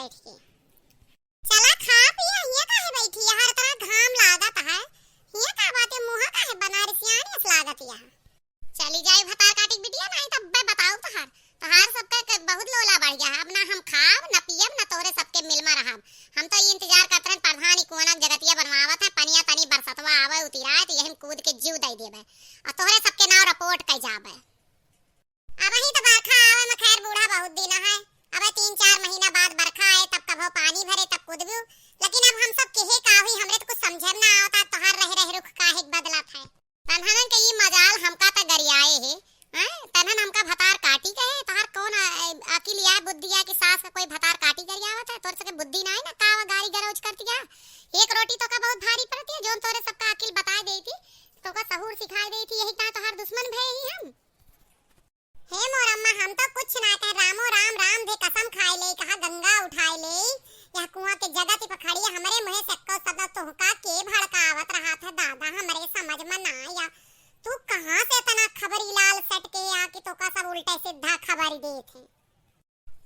बैठ के। चला खा पिया, हिया काहे बैठी है? हर तरह घाम लागत है। हिया का बात है, मुंह काहे बनारसियानी इस लागत है। चली जाई भतार काटी बिटिया, नहीं तब मैं बताऊ तहार सबका बहुत लोला बढ़ गया। अब ना हम खाब ना पियब ना तोरे सबके मिलमा रहब। हम तो इंतजार करत रहन प्रधानी कोनक जगतिया बनवावत है, पनिया तनी बरसतवा आवे उतिराए तो यही कूद के जीव दे देबे और तोरे सबके नाव रिपोर्ट कई जाबे। अब ही तो बरखा आवे में खैर बूढ़ा बहुत दिन है। अब 3-4 महीना बाद बरखा आए तब कभो पानी भरे तब कूदबू। लेकिन अब हम सब केहे का हुई हमरे तो कुछ समझे ना आवता। तोहार रह रह रुख काहे बदलत है। तन्हन के ई मजाल हमका त गरियाए है। तन्हन हमका भतार काटी कहे। तोहार कौन अकिल या बुद्धि या कि सास का कोई भतार काटी गरियावत है? तोर सके बुद्धि ना है ना का गाड़ी गरोज करतिया। एक रोटी तो का बहुत भारी पड़ती है जोन तोरे सबका अकिल बता देती तो का सहूर सिखाई देती। यही ता तोहार दुश्मन भे ही हम। हे मोर अम्मा, हम तो कुछ ना कह, रामो राम राम दे कसम खाए ले, कहा गंगा उठाए ले। यह कुआं के जगत पे खड़ी है हमरे मुंह से को सब तोहका के भड़कावत रहा था दादा, हमरे समझ में ना आया। तू कहां से इतना खबरी लाल सट के आ कि तो का सब उल्टे सीधा खबर दे थे।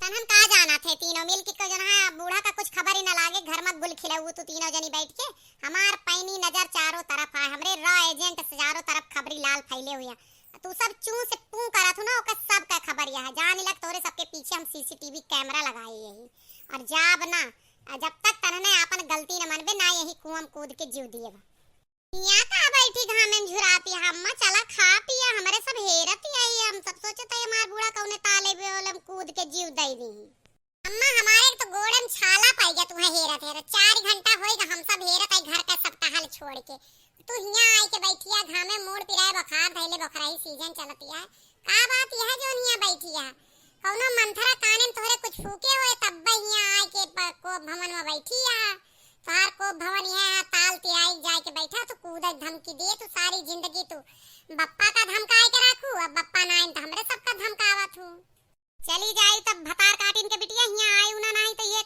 तनहन का जाना थे तीनों मिल के को जना बूढ़ा का कुछ खबर ही ना लागे। घर में गुल खिलाऊ तू तीनों जनी बैठ के। हमार पैनी नजर चारों तरफ है, हमरे रॉ एजेंट से चारों तरफ खबरी लाल फैले हुए। तू सब चू से पू करत हो ना, ओका सब का खबर यह है। जान लग तोरे सबके पीछे हम सीसीटीवी कैमरा लगाए यही और जाब ना जब तक तनने अपन गलती न मनबे ना यही कुआं कूद के जीव दिएगा। यहाँ का बैठी घामें झुराती हम चला खा पिया, हमरे सब हेरत आई। हम सब सोचते है हमार बूढ़ा कौने ताले बेलम कूद के जीव दई दी। अम्मा हमारे तो गोड़न छाला पाई गया तुम्हें हेरत 4 घंटा होएगा हम सब हेरत आई घर का सब टहल छोड़ के। तू हिया आई के बैठिया घामे मोड़ पिराए बुखार धैले बखराई सीजन चलती है। का बात यह जो हिया बैठिया कौनो मंथरा काने तोहरे कुछ फूके होए तब हिया आई के को भवन में बैठिया। तार को भवन यह ताल तिराई जाए के बैठा तो कूद धमकी दे तू सारी जिंदगी तू बप्पा का धमकाए के रखू। अब बप्पा ना आइन तो हमरे सबका धमकावत हूं। चली जाई तब भतार काटिन के बिटिया हिया आई उना नहीं तो ये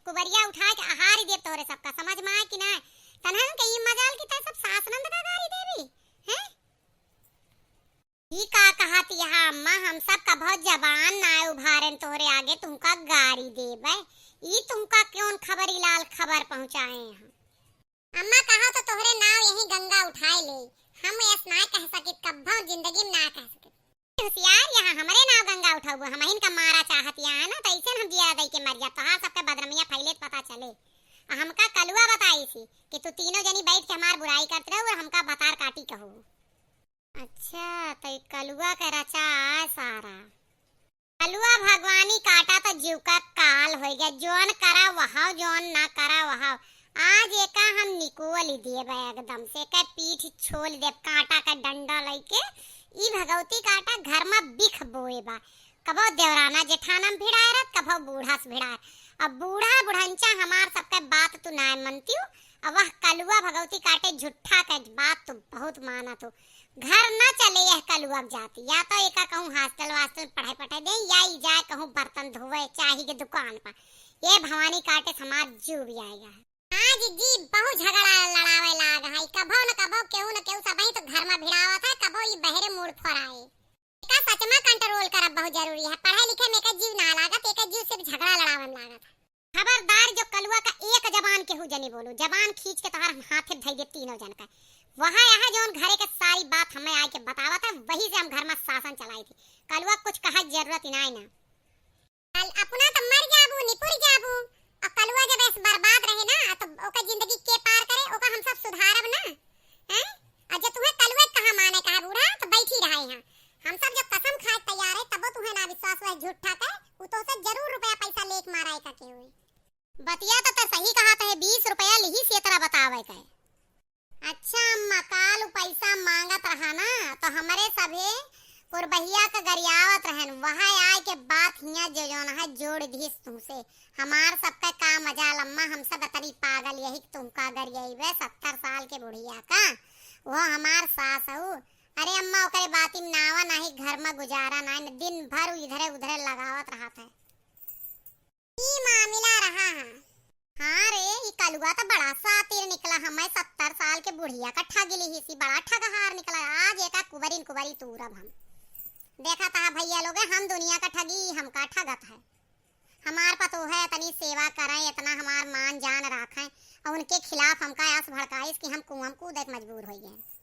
कुबरिया उठा के आहार ही दे तोरे सबका। समझ में आए कि ना? तन्हन के ई मजाल की त सब सासनंद का गाड़ी देवी हैं। ई का कहती है अम्मा, हम सब का बहुत जबान ना उभारन तोरे आगे तुमका गाड़ी देबे। ई तुमका कौन खबरी लाल खबर पहुंचाए हैं? अम्मा कहा तो तोहरे नाव यही गंगा उठाए ले। हम ऐस ना कह सके कब्बो जिंदगी में ना कह सके। होशियार यहाँ हमरे नाव गंगा उठाऊ हम इनका मारा चाहतिया है ना, तो ऐसे हम जिया दई के मर जा। तोहार सबके बदरमिया फैले पता चले। हमका कलुआ बताई थी कि तू तीनों जनी बैठ के हमार बुराई करते रहो और हमका भतार काटी कहो। अच्छा तो कलुआ का रचा सारा कलुआ भगवानी काटा तो जीव का काल हो गया। जोन करा वहां जोन ना करा वहां। आज एका हम निकोल दिए एकदम से के पीठ छोल दे कांटा का डंडा लेके। ई भगवती काटा घर में बिख बोए बा। कबो देवराना जेठानम भिड़ाए रत कबो बूढ़ा से भिड़ाए। अब बूढ़ा बुढ़ंचा हमार सबके बात तू ना मनती हूँ। अब वह कलुआ भगवती काटे झुट्ठा के बात तू बहुत माना तू। घर न चले यह कलुआ जाती या तो एका कहूँ हॉस्टल वास्टल पढ़ाई दे या ई जाए कहूँ बर्तन धोवे चाही के दुकान पर। ये भवानी काटे हमार जीव भी आएगा। आज जी बहुत झगड़ा लड़ावे लाग है। कभो न कभो केहू न केहू सबही तो घर में भिड़ावत है, कभो ई बहरे मूड फराए। का सच में कंट्रोल करब बहुत जरूरी है। पढ़ाई लिखे में का जीव ना लागत, एक जीव से झगड़ा लड़ावे में लागत। खबरदार जो कलुआ का एक जबान केहू जनी बोलू, जबान खींच के तोहर हाथे धई दे तीनों जन का। वहाँ यहाँ जोन घरे के सारी बात हमें आए के बतावा था वही से हम घर में शासन चलाई थी। कलुआ कुछ कहा जरूरत ही ना। अपना तो मर जाबू निपुर जाबू और कलुआ जब ऐसे बर्बाद रहे ना तो ओका जिंदगी के पार करे ओका हम सब सुधारब ना हैं। और जो तुम्हें कलुआ कहा माने कहा बूढ़ा तो बैठी रहा यहाँ। हम सब जब कसम खाए तैयार है तब तुम्हें ना विश्वास हुआ झूठा का तो से जरूर रुपया पैसा लेक माराए का के हुए। बतिया तो सही कहा था 20 रुपया लिही से तरह बतावे का। अच्छा अम्मा काल पैसा मांगत रहा ना तो हमारे सभे पुरबहिया का गरियावत रहन। वहाँ आए के बात हिया जो जोन है जोड़ दी तुमसे। हमार सबका का मजाल अम्मा, हम सब तरी पागल यही तुमका गरियावे 70 साल के बुढ़िया का। वो हमार सास हूँ। अरे अम्मा ओकरे बाती में नावा नहीं घर में गुजारा नहीं, दिन भर इधरे उधरे लगावत रहा था। ई मामला रहा है। हाँ रे ये कलुआ तो बड़ा सातिर निकला। हमें 70 साल के बुढ़िया का ठग ली ही सी बड़ा ठगहार निकला। आज एक कुबरी कुबरी तूरब हम देखा था भैया लोग हम दुनिया का ठगी हमका ठगत है। हमार पतो है इतनी सेवा करें, इतना हमार मान जान रखें और उनके खिलाफ हमका आस भड़काइस कि हम कुआं कूदे के मजबूर हो गए।